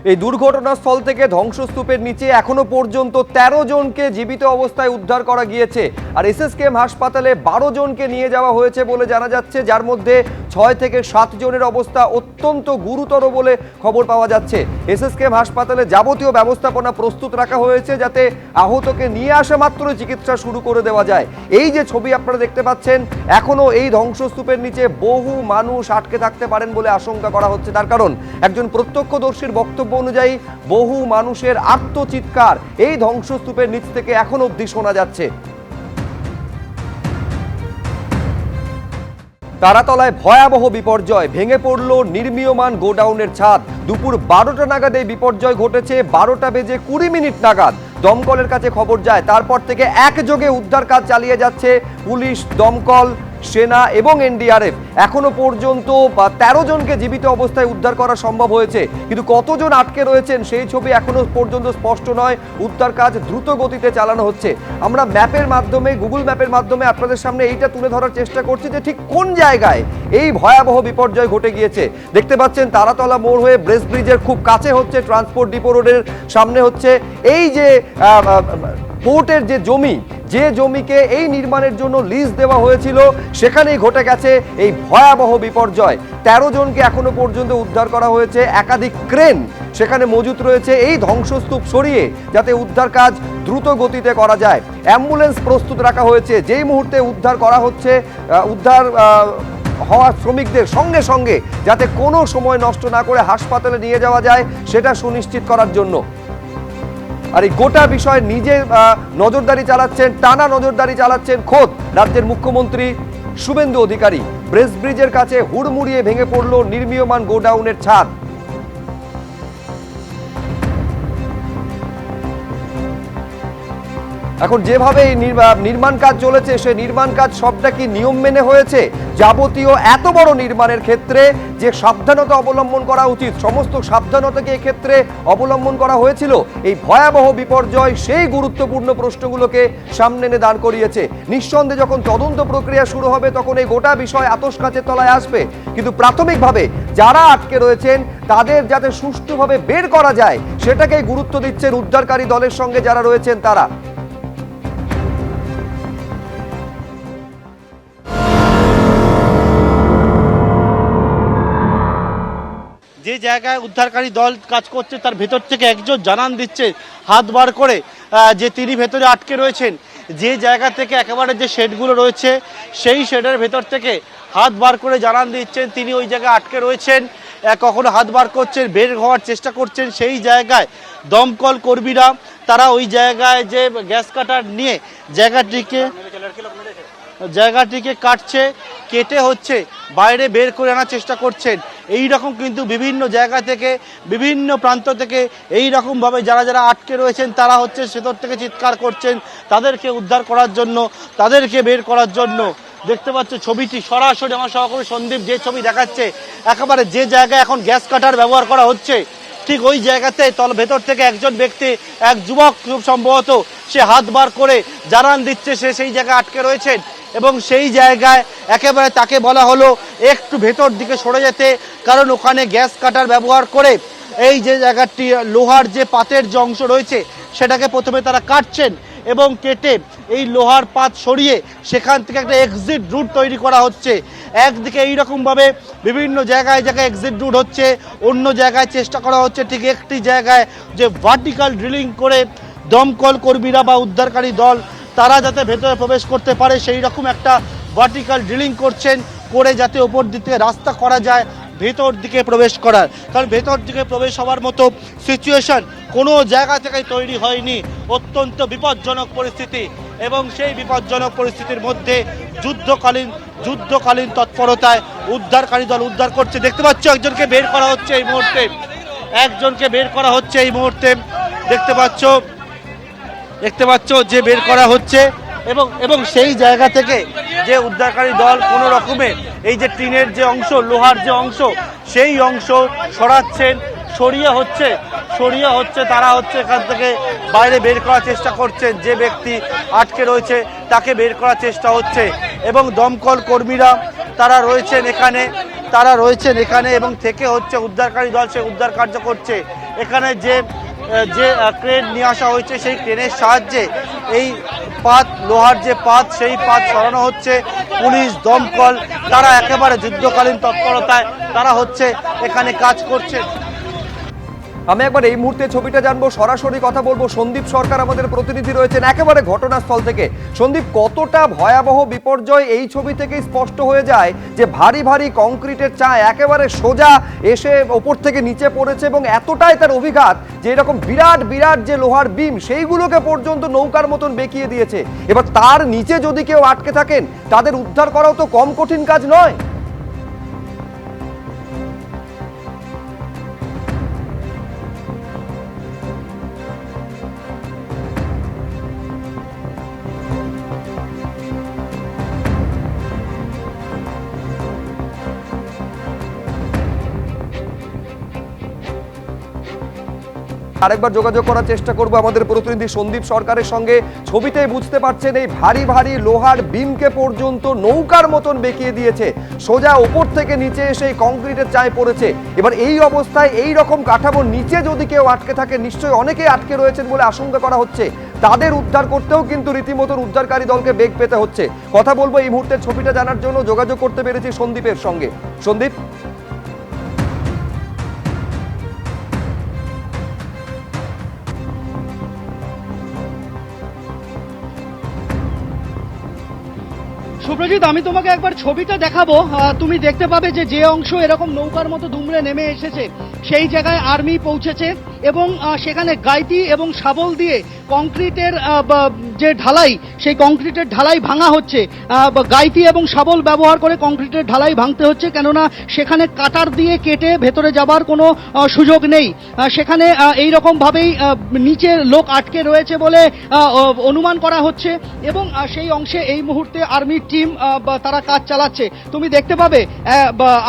এই দুর্ঘটনাস্থল থেকে ধ্বংসস্তূপের নিচে এখনো পর্যন্ত ১৩ জনকে জীবিত অবস্থায় উদ্ধার করা গিয়েছে। আর এসএসকেএম হাসপাতালে ১২ জনকে নিয়ে যাওয়া হয়েছে বলে জানা যাচ্ছে, যার মধ্যে ৬ থেকে ৭ জনের অবস্থা অত্যন্ত গুরুতর বলে খবর পাওয়া যাচ্ছে। এসএসকেএম হাসপাতালে যাবতীয় ব্যবস্থাপনা প্রস্তুত রাখা হয়েছে যাতে আহতকে নিয়ে আসা মাত্রই চিকিৎসা শুরু করে দেওয়া যায়। এই যে ছবি আপনারা দেখতে পাচ্ছেন, এখনো এই ধ্বংসস্তূপের নিচে বহু মানুষ আটকে থাকতে পারেন বলে আশঙ্কা করা হচ্ছে। তার কারণ একজন প্রত্যক্ষদর্শীর বক্তব্য অনুযায়ী বহু মানুষের আর্তচিৎকার এই ধ্বংসস্তূপের নিচ থেকে এখন অবধি শোনা যাচ্ছে। তারাতলায় ভয়াবহ বিপর্যয়, ভেঙে পড়ল নির্মীয়মান গোডাউনের ছাদ। দুপুর ১২টা নাগাদ এই বিপর্যয় ঘটেছে। ১২টা বেজে ২০ মিনিট নাগাদ দমকলের কাছে খবর যায়। তারপর থেকে একযোগে উদ্ধার কাজ চালিয়ে যাচ্ছে পুলিশ, দমকল, সেনা এবং এনডিআরএফ। এখনো পর্যন্ত ১৩ জনকে জীবিত অবস্থায় উদ্ধার করা সম্ভব হয়েছে, কিন্তু কতজন আটকে রয়েছেন সেই ছবি এখনো পর্যন্ত স্পষ্ট নয়। উদ্ধার কাজ দ্রুত গতিতে চালানো হচ্ছে। আমরা ম্যাপের মাধ্যমে, গুগল ম্যাপের মাধ্যমে আপনাদের সামনে এইটা তুলে ধরার চেষ্টা করছি যে ঠিক কোন জায়গায় এই ভয়াবহ বিপর্যয় ঘটে গিয়েছে। দেখতে পাচ্ছেন তারাতলা মোড় হয়ে ব্রেস ব্রিজের খুব কাছে হচ্ছে ট্রান্সপোর্ট ডিপো রোডের সামনে হচ্ছে এই যে পোর্টের যে জমিকে এই নির্মাণের জন্য লিজ দেওয়া হয়েছিল, সেখানেই ঘটে গেছে এই ভয়াবহ বিপর্যয়। ১৩ জনকে এখনো পর্যন্ত উদ্ধার করা হয়েছে। একাধিক ক্রেন সেখানে মজুত রয়েছে এই ধ্বংসস্তূপ সরিয়ে যাতে উদ্ধার কাজ দ্রুত গতিতে করা যায়। অ্যাম্বুলেন্স প্রস্তুত রাখা হয়েছে। যেই মুহূর্তে উদ্ধার করা হচ্ছে, উদ্ধার হওয়া শ্রমিকদের সঙ্গে সঙ্গে যাতে কোনো সময় নষ্ট না করে হাসপাতালে নিয়ে যাওয়া যায় সেটা সুনিশ্চিত করার জন্য। আর এই গোটা বিষয়ে নিজে নজরদারি চালাচ্ছেন, টানা নজরদারি চালাচ্ছেন খোদ রাজ্যের মুখ্যমন্ত্রী শুভেন্দু অধিকারী। ব্রেস ব্রিজের কাছে হুড়মুড়িয়ে ভেঙে পড়ল নির্মীয়মান গোডাউনের ছাদ। এখন যেভাবে এই নির্মাণ কাজ চলেছে, সে নির্মাণ কাজ সবটা কি নিয়ম মেনে হয়েছে? যাবতীয় এত বড় নির্মাণের ক্ষেত্রে যে সাবধানতা অবলম্বন করা উচিত, সমস্ত সাবধানতাকে এক্ষেত্রে অবলম্বন করা হয়েছিল। এই ভয়াবহ বিপর্যয় সেই গুরুত্বপূর্ণ প্রশ্নগুলোকে সামনে এনে দাঁড় করিয়েছে। নিঃসন্দেহে যখন তদন্ত প্রক্রিয়া শুরু হবে তখন এই গোটা বিষয় আতশ কাচের তলায় আসবে, কিন্তু প্রাথমিকভাবে যারা আটকে রয়েছেন তাদের যাতে সুষ্ঠুভাবে বের করা যায় সেটাকেই গুরুত্ব দিচ্ছেন উদ্ধারকারী দলের সঙ্গে যারা রয়েছেন তারা। যে জায়গায় উদ্ধারকারী দল কাজ করছে তার ভেতর থেকে একজন জানান দিচ্ছে হাত বার করে যে তিনি ভেতরে আটকে রয়েছেন। যে জায়গা থেকে একেবারে যে শেডগুলো রয়েছে সেই শেডের ভেতর থেকে হাত বার করে জানান দিচ্ছেন তিনি ওই জায়গায় আটকে রয়েছেন। কখনো হাত বার করছেন, বের হওয়ার চেষ্টা করছেন। সেই জায়গায় দমকল কর্মীরা তারা ওই জায়গায় যে গ্যাস কাটার নিয়ে জায়গাটিকে কাটছে, কেটে হচ্ছে বাইরে বের করে আনার চেষ্টা করছেন। এই রকম কিন্তু বিভিন্ন জায়গা থেকে, বিভিন্ন প্রান্ত থেকে এই রকমভাবে যারা আটকে রয়েছেন তারা হচ্ছে ভেতর থেকে চিৎকার করছেন তাদেরকে উদ্ধার করার জন্য, তাদেরকে বের করার জন্য। দেখতে পাচ্ছ ছবিটি সরাসরি আমার সহকর্মী সন্দীপ যে ছবি দেখাচ্ছে, একেবারে যে জায়গায় এখন গ্যাস কাটার ব্যবহার করা হচ্ছে ঠিক ওই জায়গাতে ভেতর থেকে একজন ব্যক্তি, এক যুবক খুব সম্ভবত, সে হাত বার করে জানান দিচ্ছে সে সেই জায়গায় আটকে রয়েছেন এবং সেই জায়গায় একেবারে তাকে বলা হলো একটু ভেতর দিকে সরে যেতে, কারণ ওখানে গ্যাস কাটার ব্যবহার করে এই যে জায়গাটি লোহার যে পাতের যে অংশ রয়েছে সেটাকে প্রথমে তারা কাটছেন এবং কেটে এই লোহার পাত সরিয়ে সেখান থেকে একটা এক্সিট রুট তৈরি করা হচ্ছে। একদিকে এইরকমভাবে বিভিন্ন জায়গায় এক্সিট রুট হচ্ছে, অন্য জায়গায় চেষ্টা করা হচ্ছে ঠিক একটি জায়গায় যে ভার্টিক্যাল ড্রিলিং করে দমকল কর্মীরা বা উদ্ধারকারী দল তারা যাতে ভেতরে প্রবেশ করতে পারে সেই রকম একটা ভার্টিক্যাল ড্রিলিং করছেন, করে যাতে ওপর দিকে রাস্তা করা যায় ভেতর দিকে প্রবেশ করার। কারণ ভেতর দিকে প্রবেশ হওয়ার মতো সিচুয়েশন কোনো জায়গা থেকে তৈরি হয়নি। অত্যন্ত বিপজ্জনক পরিস্থিতি এবং সেই বিপজ্জনক পরিস্থিতির মধ্যে যুদ্ধকালীন তৎপরতায় উদ্ধারকারী দল উদ্ধার করছে। দেখতে পাচ্ছ একজনকে বের করা হচ্ছে এই মুহূর্তে, দেখতে পাচ্ছ যে বের করা হচ্ছে এবং সেই জায়গা থেকে যে উদ্ধারকারী দল কোনো রকমে এই যে টিনের যে অংশ, লোহার যে অংশ, সেই অংশ সরাচ্ছেন, সরিয়ে হচ্ছে তারা হচ্ছে এখান থেকে বাইরে বের করার চেষ্টা করছেন। যে ব্যক্তি আটকে রয়েছে তাকে বের করার চেষ্টা হচ্ছে এবং দমকল কর্মীরা তারা রয়েছেন এখানে এবং থেকে হচ্ছে উদ্ধারকারী দল সে উদ্ধার কার্য করছে এখানে যে যে ক্রেন নিয়ে আসা হয়েছে সেই ক্রেনের সাহায্যে এই পাত লোহার যে পাত সেই পাত সরানো হচ্ছে। পুলিশ দমকল তারা একেবারে যুদ্ধকালীন তৎপরতায় তারা হচ্ছে এখানে কাজ করছে। আমি একবার এই মুহূর্তে ছবিটা জানবো, সরাসরি কথা বলবো। সন্দীপ সরকার আমাদের প্রতিনিধি রয়েছেন একেবারে ঘটনাস্থল থেকে। সন্দীপ, কতটা ভয়াবহ বিপর্যয় এই ছবি থেকেই স্পষ্ট হয়ে যায় যে ভারী ভারী কংক্রিটের চায় একেবারে সোজা এসে ওপর থেকে নিচে পড়েছে এবং এতটাই তার অভিঘাত যে এরকম বিরাট বিরাট যে লোহার বিম সেইগুলোকে পর্যন্ত নৌকার মতন বেঁকিয়ে দিয়েছে। এবার তার নিচে যদি কেউ আটকে থাকেন তাদের উদ্ধার করাও তো কম কঠিন কাজ নয়। আরেকবার যোগাযোগ করার চেষ্টা করব আমাদের প্রতিনিধি সন্দীপ সরকারের সঙ্গে। ছবিতেই বুঝতে পারছেন এই ভারী ভারী লোহার বিমকে পর্যন্ত নৌকার মতন বেঁকিয়ে দিয়েছে, সোজা ওপর থেকে নিচে এসে কংক্রিটের চায় পড়েছে। এবার এই অবস্থায় এই রকম কাঠামোর নিচে যদি কেউ আটকে থাকে, নিশ্চয়ই অনেকেই আটকে রয়েছেন বলে আশঙ্কা করা হচ্ছে, তাদের উদ্ধার করতেও কিন্তু রীতিমতো উদ্ধারকারী দলকে বেগ পেতে হচ্ছে। কথা বলবো এই মুহূর্তের ছবিটা জানার জন্য যোগাযোগ করতে পেরেছি সন্দীপের সঙ্গে। সন্দীপ, সুপ্রজিৎ, আমি তোমাকে একবার ছবিটা দেখাবো। তুমি দেখতে পাবে যে যে অংশ এরকম নৌকার মতো দুমড়ে নেমে এসেছে সেই জায়গায় আর্মি পৌঁছেছে এবং সেখানে গাইতি এবং শাবল দিয়ে কংক্রিটের যে ঢালাই সেই কংক্রিটের ঢালাই ভাঙা হচ্ছে। গাইতি এবং শাবল ব্যবহার করে কংক্রিটের ঢালাই ভাঙতে হচ্ছে, কেননা সেখানে কাটার দিয়ে কেটে ভেতরে যাবার কোনো সুযোগ নেই। সেখানে এই রকমভাবেই নিচে লোক আটকে রয়েছে বলে অনুমান করা হচ্ছে এবং সেই অংশে এই মুহূর্তে আর্মির টিম তারা কাজ চালাচ্ছে। তুমি দেখতে পাবে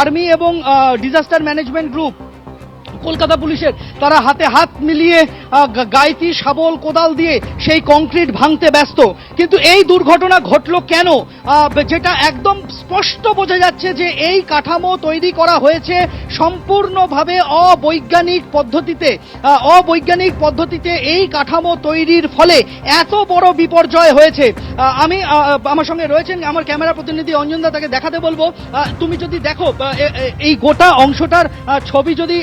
আর্মি এবং ডিজাস্টার ম্যানেজমেন্ট গ্রুপ কলকাতা পুলিশের তারা হাতে হাত মিলিয়ে গাইতি শাবল কোদাল দিয়ে সেই কংক্রিট ভাঙতে ব্যস্ত। কিন্তু এই দুর্ঘটনা ঘটলো কেন, যেটা একদম স্পষ্ট বোঝা যাচ্ছে যে এই কাঠামো তৈরি করা হয়েছে সম্পূর্ণভাবে অবৈজ্ঞানিক পদ্ধতিতে এই কাঠামো তৈরির ফলে এত বড় বিপর্যয় হয়েছে। আমি আমার সঙ্গে রয়েছেন আমার ক্যামেরা প্রতিনিধি অঞ্জন দা, তাকে দেখাতে বলবো। তুমি যদি দেখো এই গোটা অংশটার ছবি, যদি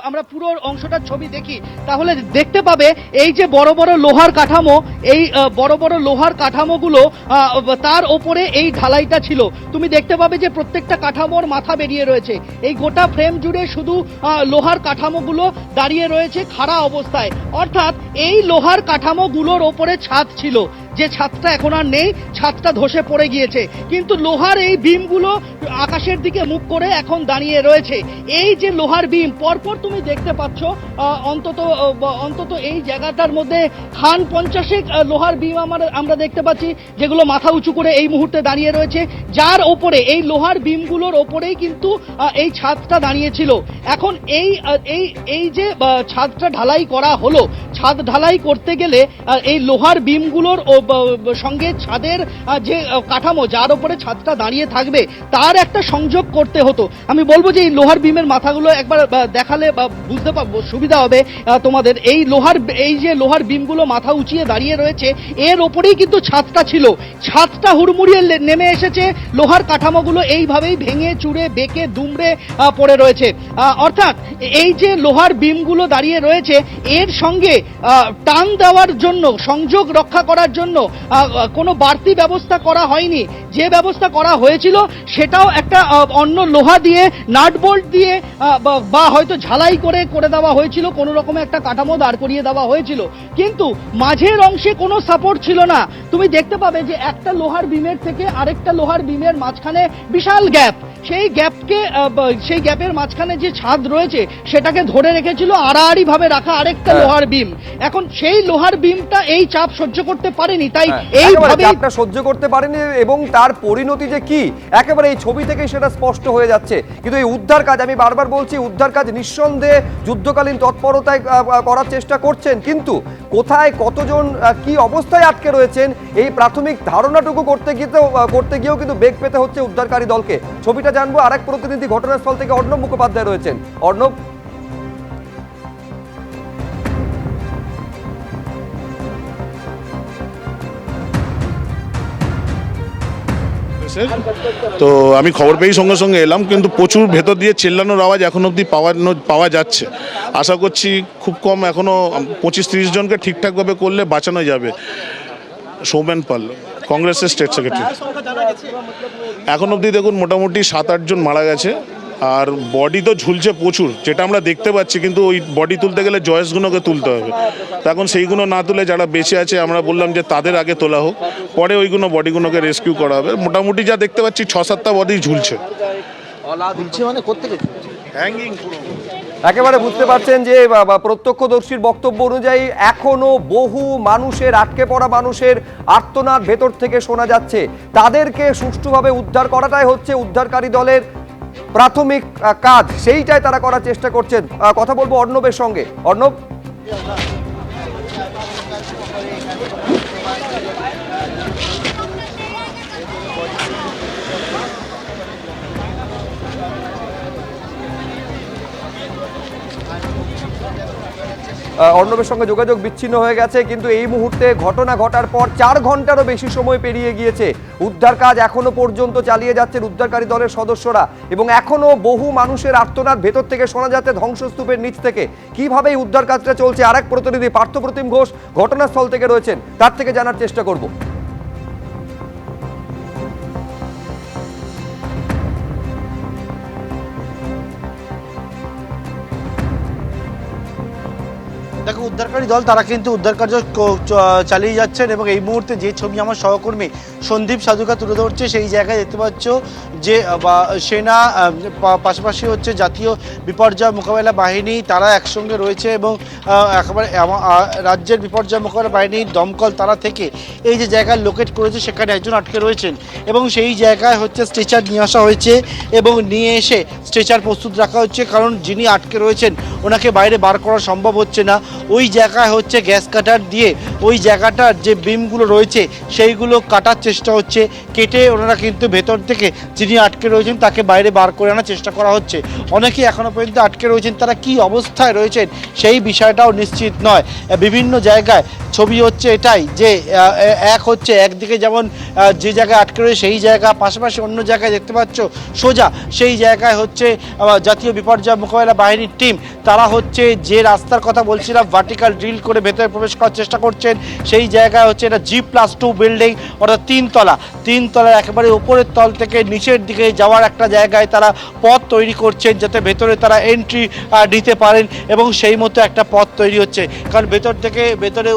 আমরা পুরো অংশটার ছবি দেখি তাহলে দেখতে পাবে এই যে বড় বড় লোহার কাঠামো, এই বড় বড় লোহার কাঠামোগুলো তার ওপরে এই ঢালাইটা ছিল। তুমি দেখতে পাবে যে প্রত্যেকটা কাঠামোর মাথা বেরিয়ে রয়েছে। এই গোটা ফ্রেম জুড়ে শুধু লোহার কাঠামোগুলো দাঁড়িয়ে রয়েছে খাড়া অবস্থায়, অর্থাৎ এই লোহার কাঠামোগুলোর ওপরে ছাদ ছিল, যে ছাদটা এখন আর নেই, ছাদটা ধসে পড়ে গিয়েছে। কিন্তু লোহার এই বিমগুলো আকাশের দিকে মুখ করে এখন দাঁড়িয়ে রয়েছে। এই যে লোহার বিম পরপর তুমি দেখতে পাচ্ছ অন্তত এই জায়গাটার মধ্যে 50 লোহার বিম আমরা দেখতে পাচ্ছি, যেগুলো মাথা উঁচু করে এই মুহূর্তে দাঁড়িয়ে রয়েছে, যার ওপরে এই লোহার বিমগুলোর ওপরেই কিন্তু এই ছাদটা দাঁড়িয়ে ছিল। এখন এই যে ছাদটা ঢালাই করা হলো, ছাদ ঢালাই করতে গেলে এই লোহার বিমগুলোর সঙ্গে ছাদের যে কাঠামো যার উপরে ছাদটা দাঁড়িয়ে থাকবে তার একটা সংযোগ করতে হতো। আমি বলবো যে এই লোহার বিমের মাথাগুলো একবার দেখালে বুঝতে পারবো, সুবিধা হবে তোমাদের। এই যে লোহার বিমগুলো মাথা উঁচিয়ে দাঁড়িয়ে রয়েছে এর ওপরেই কিন্তু ছাদটা ছিল। ছাদটা হুড়মুড়িয়ে নেমে এসেছে, লোহার কাঠামোগুলো এইভাবেই ভেঙে চুরে বেঁকে দুমড়ে পড়ে রয়েছে। অর্থাৎ এই যে লোহার বিমগুলো দাঁড়িয়ে রয়েছে এর সঙ্গে টান দেওয়ার জন্য, সংযোগ রক্ষা করার জন্য কোনো বাড়তি ব্যবস্থা করা হয়নি। যে ব্যবস্থা করা হয়েছিল সেটাও একটা অন্য লোহা দিয়ে, নাট বোল্ট দিয়ে বা হয়তো ঝালাই করে দেওয়া হয়েছিল, কোনো রকমের একটা কাঠামো দাঁড় করিয়ে দেওয়া হয়েছিল, কিন্তু মাঝের অংশে কোনো সাপোর্ট ছিল না। তুমি দেখতে পাবে যে একটা লোহার বিমের থেকে আরেকটা লোহার বিমের মাঝখানে বিশাল গ্যাপ। সেই গ্যাপের মাঝখানে যে ছাদ রয়েছে সেটাকে ধরে রেখেছিল আড়াআড়ি ভাবে রাখা আরেকটা লোহার বিম। এখন সেই লোহার বিমটা এই চাপ সহ্য করতে পারেনি, তাই এইভাবে চাপটা সহ্য করতে পারেনি এবং তার পরিণতি যে কি একেবারে এই ছবি থেকে সেটা স্পষ্ট হয়ে যাচ্ছে। কিন্তু এই উদ্ধার কাজ, আমি বারবার বলছি, উদ্ধার কাজ নিঃসন্দেহে যুদ্ধকালীন তৎপরতায় করার চেষ্টা করছেন, কিন্তু কোথায় কতজন কি অবস্থায় আটকে রয়েছেন এই প্রাথমিক ধারণাটুকু করতে গিয়েও কিন্তু বেগ পেতে হচ্ছে উদ্ধারকারী দলকে। ছবিটা জানবো, আরেক প্রতিনিধি ঘটনাস্থল থেকে অর্ণব মুখোপাধ্যায় রয়েছেন। অর্ণব, গ্যাসের। তো আমি খবর পেয়েই সঙ্গে সঙ্গে এলাম, কিন্তু প্রচুর ভেতর দিয়ে চেল্লানোর আওয়াজ এখন অবধি পাওয়া যাচ্ছে। আশা করছি খুব কম, এখনও 25-30 জনকে ঠিকঠাকভাবে করলে বাঁচানো যাবে। সৌমেন পাল, কংগ্রেসের স্টেট সেক্রেটারি। এখন অবধি দেখুন মোটামুটি 7-8 জন মারা গেছে, আর বডি তো ঝুলছে প্রচুর, যেটা আমরা দেখতে পাচ্ছি, কিন্তু ওই বডি তুলতে গেলে জয়েসগুলোকে তুলতে হবে। তো এখন সেইগুলো না তুলে যারা বেঁচে আছে আমরা বললাম যে তাদের আগে তোলা হোক, পরে ওইগুলো বডিগুলোকে রেস্কিউ করা হবে। মোটামুটি যা দেখতে পাচ্ছি 6-7টা বডি ঝুলছে। মানে কোত্থেকে হ্যাঙ্গিং পুরো। একেবারে বুঝতে পারছেন যে প্রত্যক্ষদর্শীর বক্তব্য অনুযায়ী এখনো বহু মানুষের, আটকে পড়া মানুষের আর্তনাদ ভেতর থেকে শোনা যাচ্ছে। তাদেরকে সুষ্ঠুভাবে উদ্ধার করাটাই হচ্ছে উদ্ধারকারী দলের প্রাথমিক কাজ, সেইটাই তারা করার চেষ্টা করছেন। কথা বলবো অর্ণবের সঙ্গে। অর্ণব, অর্ণবের সঙ্গে যোগাযোগ বিচ্ছিন্ন হয়ে গেছে, কিন্তু এই মুহূর্তে ঘটনা ঘটার পর 4 ঘন্টারও বেশি সময় পেরিয়ে গিয়েছে। উদ্ধার কাজ এখনো পর্যন্ত চালিয়ে যাচ্ছেন উদ্ধারকারী দলের সদস্যরা, এবং এখনো বহু মানুষের আর্তনাদ ভেতর থেকে শোনা যাচ্ছে ধ্বংসস্তূপের নিচ থেকে। কিভাবে এই উদ্ধার কাজটা চলছে আরেক প্রতিনিধি পার্থপ্রতিম ঘোষ ঘটনাস্থল থেকে রয়েছেন, তার থেকে জানার চেষ্টা করব। দেখো, উদ্ধারকারী দল তারা কিন্তু উদ্ধার কার্য চালিয়ে যাচ্ছেন, এবং এই মুহূর্তে যে ছবি আমার সহকর্মী সন্দীপ সাধুকা তুলে ধরছে, সেই জায়গায় দেখতে পাচ্ছ যে সেনা, পাশাপাশি হচ্ছে জাতীয় বিপর্যয় মোকাবেলা বাহিনী, তারা একসঙ্গে রয়েছে, এবং একেবারে রাজ্যের বিপর্যয় মোকাবেলা বাহিনী দমকল তারা থেকে এই যে জায়গায় লোকেট করেছে সেখানে একজন আটকে রয়েছেন, এবং সেই জায়গায় হচ্ছে স্ট্রেচার নিয়ে আসা হয়েছে, এবং নিয়ে এসে স্ট্রেচার প্রস্তুত রাখা হচ্ছে, কারণ যিনি আটকে রয়েছেন ওনাকে বাইরে বার করা সম্ভব হচ্ছে না। ওই জায়গায় হচ্ছে গ্যাস কাটার দিয়ে ওই জায়গাটার যে বিমগুলো রয়েছে সেইগুলো কাটার চেষ্টা হচ্ছে, কেটে ওনারা কিন্তু ভেতর থেকে যিনি আটকে রয়েছেন তাকে বাইরে বার করে আনার চেষ্টা করা হচ্ছে। অনেকেই এখনও পর্যন্ত আটকে রয়েছেন, তারা কি অবস্থায় রয়েছেন সেই বিষয়টাও নিশ্চিত নয়। বিভিন্ন জায়গায় ছবি হচ্ছে এটাই যে এক হচ্ছে একদিকে যেমন যে জায়গায় আটকে রয়েছে সেই জায়গা, পাশাপাশি অন্য জায়গায় দেখতে পাচ্ছ সোজা সেই জায়গায় হচ্ছে জাতীয় বিপর্যয় মোকাবেলা বাহিনীর টিম, তারা হচ্ছে যে রাস্তার কথা বলছিলাম ভার্টিক্যাল ড্রিল করে ভেতরে প্রবেশ করার চেষ্টা করছেন। সেই জায়গায় হচ্ছে এটা G+2 বিল্ডিং, অর্থাৎ 3 তলার একেবারে উপরের তল থেকে নিচের দিকে যাওয়ার একটা জায়গায় তারা পথ তৈরি করছেন, যাতে ভেতরে তারা এন্ট্রি দিতে পারেন, এবং সেই মতো একটা পথ তৈরি হচ্ছে, কারণ ভেতর থেকে ভেতরে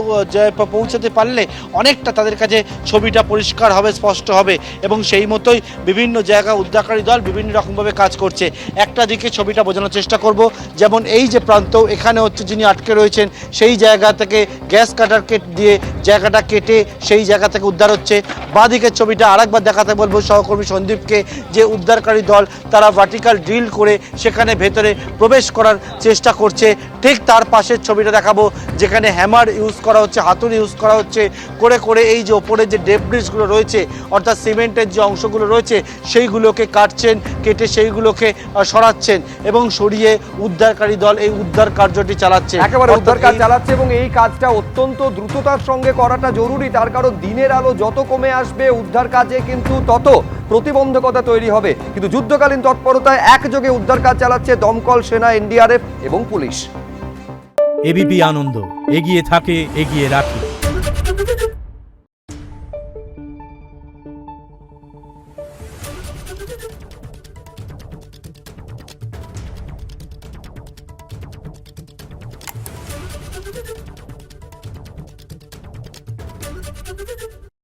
পৌঁছাতে পারলে অনেকটা তাদের কাছে ছবিটা পরিষ্কার হবে, স্পষ্ট হবে, এবং সেই মতোই বিভিন্ন জায়গা উদ্ধারকারী দল বিভিন্ন রকমভাবে কাজ করছে। একটা দিকে ছবিটা বোঝানোর চেষ্টা করব, যেমন এই যে প্রান্ত, এখানে হচ্ছে যিনি আটকে রয়েছেন সেই জায়গা থেকে গ্যাস কাটার দিয়ে জায়গাটা কেটে সেই জায়গা থেকে উদ্ধার হচ্ছে। বাঁদিকের ছবিটা আরেকবার দেখাতে বলবো সহকর্মী সন্দীপকে, যে উদ্ধারকারী দল তারা ভার্টিক্যাল ড্রিল করে সেখানে ভেতরে প্রবেশ করার চেষ্টা করছে। ঠিক তার পাশের ছবিটা দেখাবো, যেখানে হ্যামার ইউজ করা হচ্ছে, হাতুড়ি ইউজ করা হচ্ছে, করে এই যে ওপরে যে ডেব্রিসগুলো রয়েছে, অর্থাৎ সিমেন্টের যে অংশগুলো রয়েছে সেইগুলোকে কাটছেন, কেটে সেইগুলোকে সরাচ্ছেন, এবং সরিয়ে উদ্ধারকারী দল এই উদ্ধার কার্যটি চালাচ্ছে। একেবারে উদ্ধার কাজ চালাচ্ছে, এবং এই কাজটা অত্যন্ত দ্রুততার সঙ্গে করাটা জরুরি, তার কারণ দিনের আলো যত কমে আসবে উদ্ধার কাজে কিন্তু তত প্রতিবন্ধকতা তৈরি হবে। কিন্তু যুদ্ধকালীন তৎপরতায় একযোগে উদ্ধার কাজ চালাচ্ছে দমকল, সেনা, NDRF এবং পুলিশ। এবিপি আনন্দ, এগিয়ে থাকে, এগিয়ে রাখে।